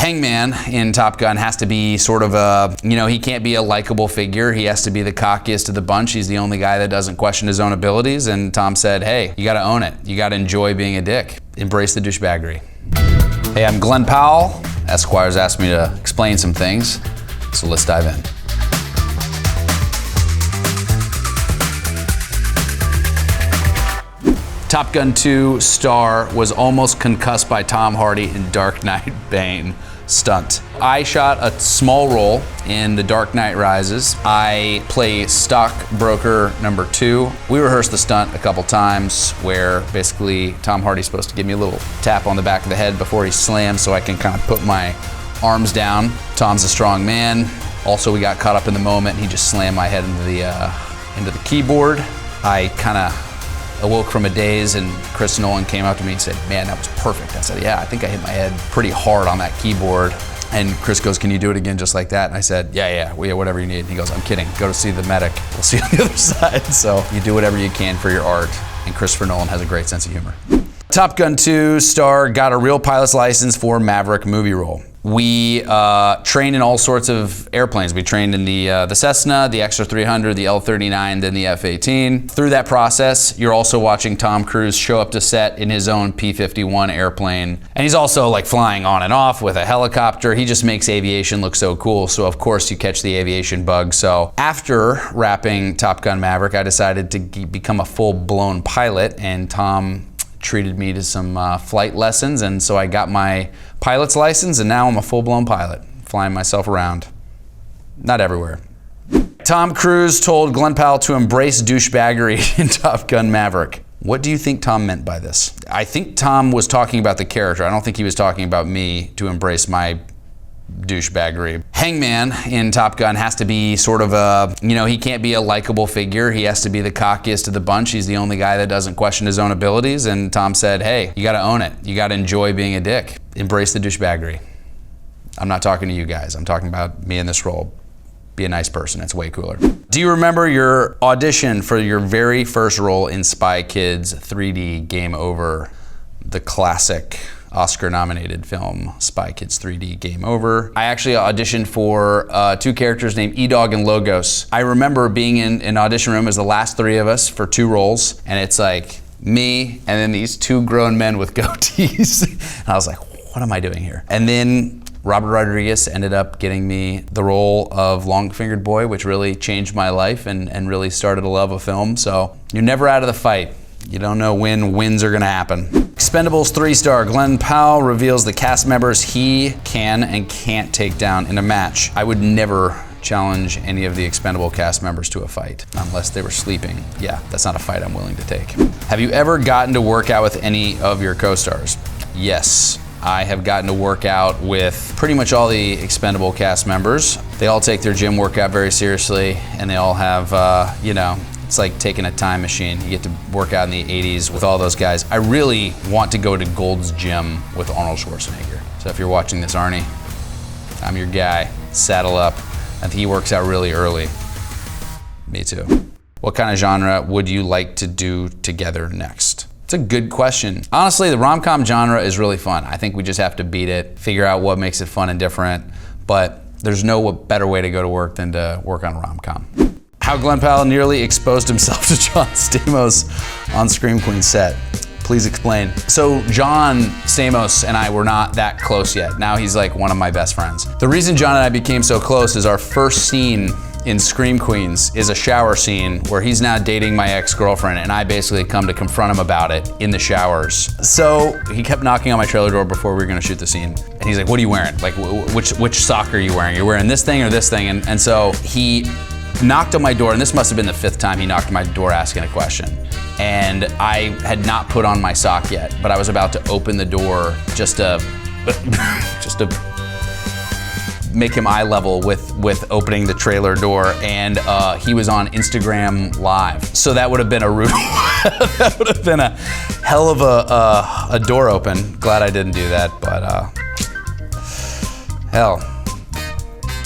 Hangman in Top Gun has to be sort of a, he can't be a likable figure. He has to be the cockiest of the bunch. He's the only guy that doesn't question his own abilities. And Tom said, hey, you gotta own it. You gotta enjoy being a dick. Embrace the douchebaggery. Hey, I'm Glen Powell. Esquire's asked me to explain some things, so let's dive in. Top Gun 2 star was almost concussed by Tom Hardy in Dark Knight Bane stunt. I shot a small role in The Dark Knight Rises. I play stockbroker number 2. We rehearsed the stunt a couple times where basically Tom Hardy's supposed to give me a little tap on the back of the head before he slams so I can kind of put my arms down. Tom's a strong man. Also, we got caught up in the moment and he just slammed my head into the keyboard. I kind of awoke from a daze and Chris Nolan came up to me and said, man, that was perfect. I said, yeah, I think I hit my head pretty hard on that keyboard. And Chris goes, can you do it again just like that? And I said, yeah, whatever you need. And he goes, I'm kidding, go to see the medic. We'll see you on the other side. So you do whatever you can for your art. And Christopher Nolan has a great sense of humor. Top Gun 2 star got a real pilot's license for Maverick movie role. We trained in all sorts of airplanes. We trained in the Cessna, the Extra 300, the L-39, then the F-18. Through that process, you're also watching Tom Cruise show up to set in his own P-51 airplane. And he's also like flying on and off with a helicopter. He just makes aviation look so cool. So of course you catch the aviation bug. So after wrapping Top Gun Maverick, I decided to become a full-blown pilot, and Tom treated me to some flight lessons, and so I got my pilot's license, and now I'm a full-blown pilot, flying myself around. Not everywhere. Tom Cruise told Glen Powell to embrace douchebaggery in Top Gun Maverick. What do you think Tom meant by this? I think Tom was talking about the character. I don't think he was talking about me to embrace my douchebaggery. Hangman in Top Gun has to be sort of a, he can't be a likable figure. He has to be the cockiest of the bunch. He's the only guy that doesn't question his own abilities. And Tom said, hey, you gotta own it. You gotta enjoy being a dick. Embrace the douchebaggery. I'm not talking to you guys. I'm talking about me in this role. Be a nice person. It's way cooler. Do you remember your audition for your very first role in Spy Kids 3D Game Over, the classic Oscar-nominated film, Spy Kids 3D Game Over? I actually auditioned for 2 characters named E-Dog and Logos. I remember being in an audition room as the last 3 of us for 2 roles, and it's like me and then these 2 grown men with goatees. And I was like, what am I doing here? And then Robert Rodriguez ended up getting me the role of Long-Fingered Boy, which really changed my life and really started a love of film. So you're never out of the fight. You don't know when wins are gonna happen. Expendables 3 star Glen Powell reveals the cast members he can and can't take down in a match. I would never challenge any of the Expendable cast members to a fight unless they were sleeping. Yeah, that's not a fight I'm willing to take. Have you ever gotten to work out with any of your co-stars? Yes. I have gotten to work out with pretty much all the Expendable cast members. They all take their gym workout very seriously, and they all have, it's like taking a time machine. You get to work out in the 80s with all those guys. I really want to go to Gold's Gym with Arnold Schwarzenegger. So if you're watching this, Arnie, I'm your guy. Saddle up. I think he works out really early. Me too. What kind of genre would you like to do together next? It's a good question. Honestly, the rom-com genre is really fun. I think we just have to beat it, figure out what makes it fun and different, but there's no better way to go to work than to work on a rom-com. How Glen Powell nearly exposed himself to John Stamos on Scream Queen set. Please explain. So John Stamos and I were not that close yet. Now he's like one of my best friends. The reason John and I became so close is our first scene in Scream Queens is a shower scene where he's now dating my ex-girlfriend, and I basically come to confront him about it in the showers. So he kept knocking on my trailer door before we were gonna shoot the scene. And he's like, what are you wearing? Like, which sock are you wearing? You're wearing this thing or this thing? And so he knocked on my door, and this must have been the 5th time he knocked on my door asking a question. And I had not put on my sock yet, but I was about to open the door just to make him eye level with opening the trailer door, and he was on Instagram Live. So that would have been a rude, that would have been a hell of a door open. Glad I didn't do that, but hell,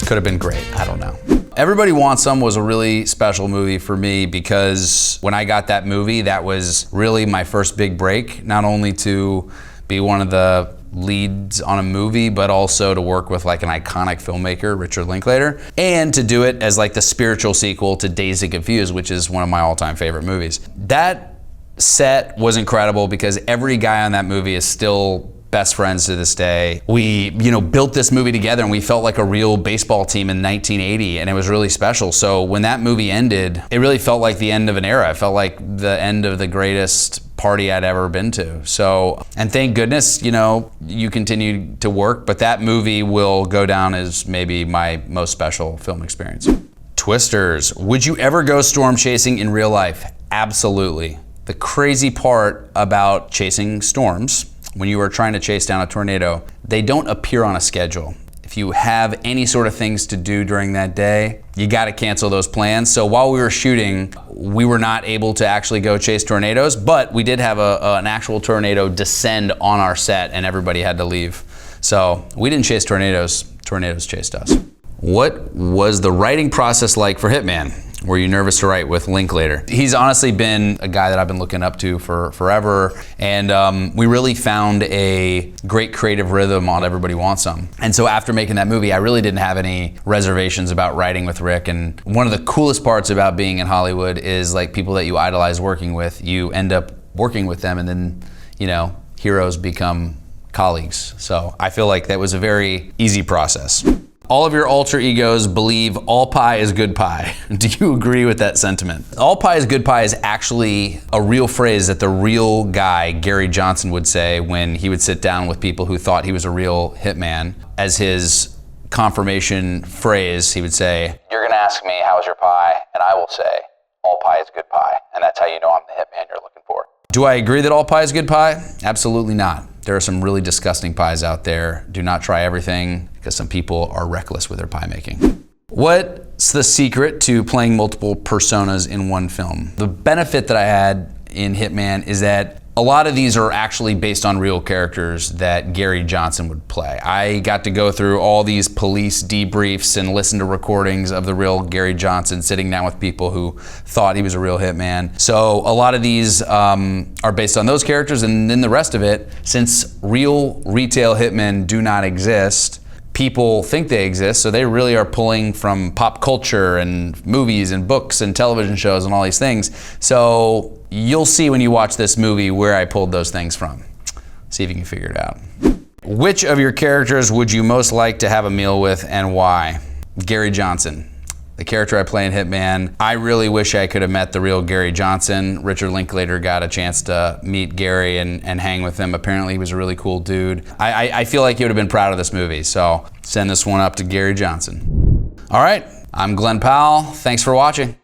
could have been great, I don't know. Everybody Wants Some was a really special movie for me because when I got that movie, that was really my first big break, not only to be one of the leads on a movie, but also to work with like an iconic filmmaker, Richard Linklater, and to do it as like the spiritual sequel to Dazed and Confused, which is one of my all-time favorite movies. That set was incredible because every guy on that movie is still best friends to this day. We, built this movie together and we felt like a real baseball team in 1980, and it was really special. So when that movie ended, it really felt like the end of an era. It felt like the end of the greatest party I'd ever been to. So, and thank goodness, you continue to work, but that movie will go down as maybe my most special film experience. Twisters. Would you ever go storm chasing in real life? Absolutely. The crazy part about chasing storms, when you are trying to chase down a tornado, they don't appear on a schedule. If you have any sort of things to do during that day, you gotta cancel those plans. So while we were shooting, we were not able to actually go chase tornadoes, but we did have an actual tornado descend on our set and everybody had to leave. So we didn't chase tornadoes, tornadoes chased us. What was the writing process like for Hitman? Were you nervous to write with Linklater? He's honestly been a guy that I've been looking up to for forever, and we really found a great creative rhythm on Everybody Wants Some. And so after making that movie, I really didn't have any reservations about writing with Rick. And one of the coolest parts about being in Hollywood is like people that you idolize working with, you end up working with them and then, heroes become colleagues. So I feel like that was a very easy process. All of your alter egos believe all pie is good pie. Do you agree with that sentiment? All pie is good pie is actually a real phrase that the real guy, Gary Johnson, would say when he would sit down with people who thought he was a real hitman. As his confirmation phrase, he would say, "You're gonna ask me, how's your pie? And I will say, all pie is good pie. And that's how you know I'm the hitman you're looking for." Do I agree that all pie is good pie? Absolutely not. There are some really disgusting pies out there. Do not try everything because some people are reckless with their pie making. What's the secret to playing multiple personas in one film? The benefit that I had in Hitman is that a lot of these are actually based on real characters that Gary Johnson would play. I got to go through all these police debriefs and listen to recordings of the real Gary Johnson sitting down with people who thought he was a real hitman. So a lot of these are based on those characters, and then the rest of it, since real retail hitmen do not exist, people think they exist, so they really are pulling from pop culture and movies and books and television shows and all these things. So you'll see when you watch this movie where I pulled those things from. See if you can figure it out. Which of your characters would you most like to have a meal with and why? Gary Johnson. The character I play in Hitman, I really wish I could have met the real Gary Johnson. Richard Linklater got a chance to meet Gary and hang with him. Apparently he was a really cool dude. I feel like he would have been proud of this movie, so send this one up to Gary Johnson. All right, I'm Glen Powell. Thanks for watching.